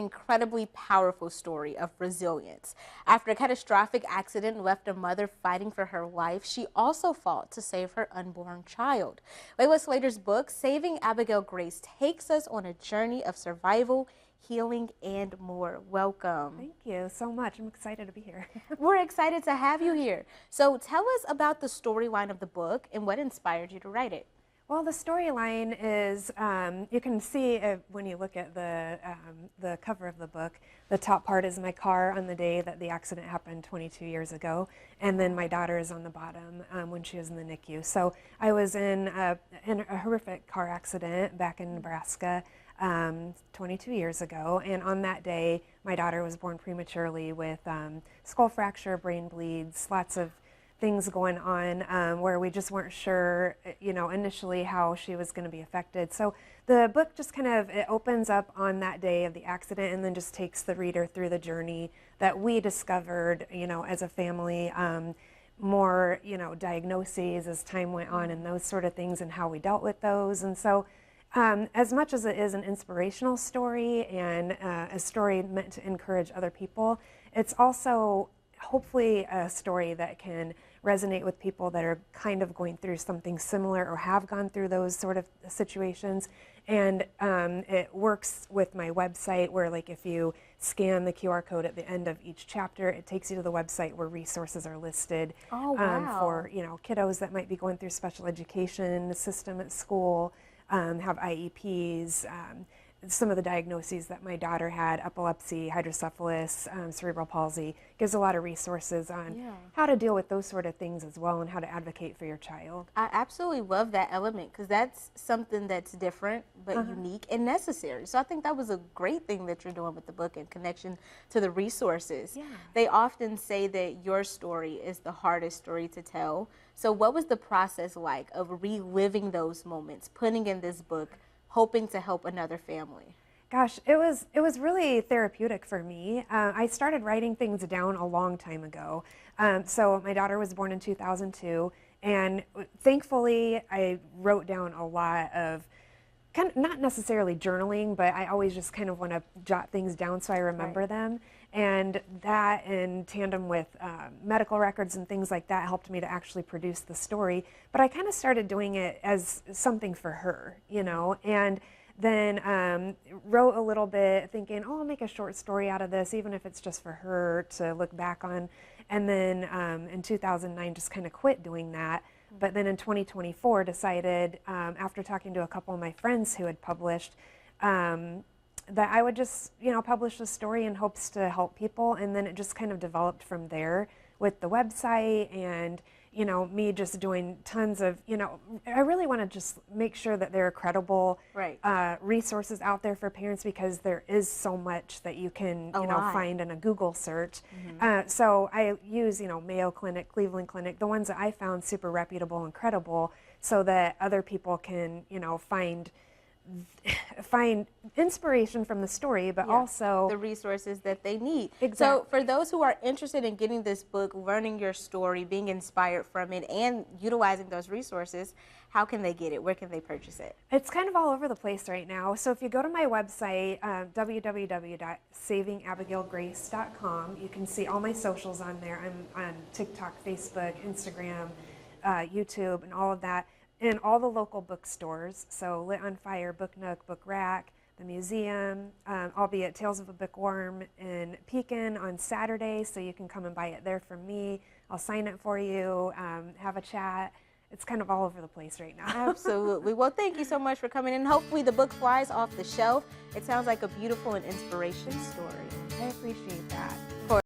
incredibly powerful story of resilience. After a catastrophic accident left a mother fighting for her life, she also fought to save her unborn child. Layla Slater's book, Saving Abigail Grace, takes us on a journey of survival, healing, and more. Welcome. Thank you so much. I'm excited to be here. We're excited to have you here. So tell us about the storyline of the book and what inspired you to write it. Well, the storyline is, you can see when you look at the cover of the book, the top part is my car on the day that the accident happened 22 years ago, and then my daughter is on the bottom when she was in the NICU. So I was in a horrific car accident back in Nebraska 22 years ago, and on that day my daughter was born prematurely with skull fracture, brain bleeds, lots of things going on where we just weren't sure, initially how she was going to be affected. So the book just it opens up on that day of the accident and then just takes the reader through the journey that we discovered, as a family, more, diagnoses as time went on and those sort of things and how we dealt with those. And so as much as it is an inspirational story and a story meant to encourage other people, it's also hopefully a story that can resonate with people that are kind of going through something similar or have gone through those sort of situations. And it works with my website where, like, if you scan the QR code at the end of each chapter, it takes you to the website where resources are listed. Oh, wow. For kiddos that might be going through special education system at school, have IEPs, some of the diagnoses that my daughter had, epilepsy, hydrocephalus, cerebral palsy, gives a lot of resources on how to deal with those sort of things as well and how to advocate for your child. I absolutely love that element because that's something that's different but unique and necessary. So I think that was a great thing that you're doing with the book in connection to the resources. Yeah. They often say that your story is the hardest story to tell. So what was the process like of reliving those moments, putting in this book, hoping to help another family? Gosh, it was really therapeutic for me. I started writing things down a long time ago. So my daughter was born in 2002, and thankfully I wrote down a lot of not necessarily journaling, but I always just kind of want to jot things down so I remember them. And that, in tandem with medical records and things like that, helped me to actually produce the story. But I kind of started doing it as something for her, and then wrote a little bit thinking, oh, I'll make a short story out of this, even if it's just for her to look back on. And then in 2009, just kind of quit doing that. But then in 2024, decided, after talking to a couple of my friends who had published, that I would just, publish the story in hopes to help people. And then it just kind of developed from there with the website and, me just doing tons of, I really want to just make sure that there are credible resources out there for parents, because there is so much that you can, find in a Google search. So I use, Mayo Clinic, Cleveland Clinic, the ones that I found super reputable and credible, so that other people can, find inspiration from the story, but also the resources that they need. Exactly. So for those who are interested in getting this book, learning your story, being inspired from it, and utilizing those resources, how can they get it? Where can they purchase it? It's kind of all over the place right now. So if you go to my website, www.savingabigailgrace.com, you can see all my socials on there. I'm on TikTok, Facebook, Instagram, YouTube, and all of that. In all the local bookstores, so Lit on Fire, Book Nook, Book Rack, the museum. I'll be at Tales of a Bookworm in Pekin on Saturday, so you can come and buy it there from me. I'll sign it for you, have a chat. It's kind of all over the place right now. Absolutely. Well, thank you so much for coming in. Hopefully the book flies off the shelf. It sounds like a beautiful and inspirational story. I appreciate that.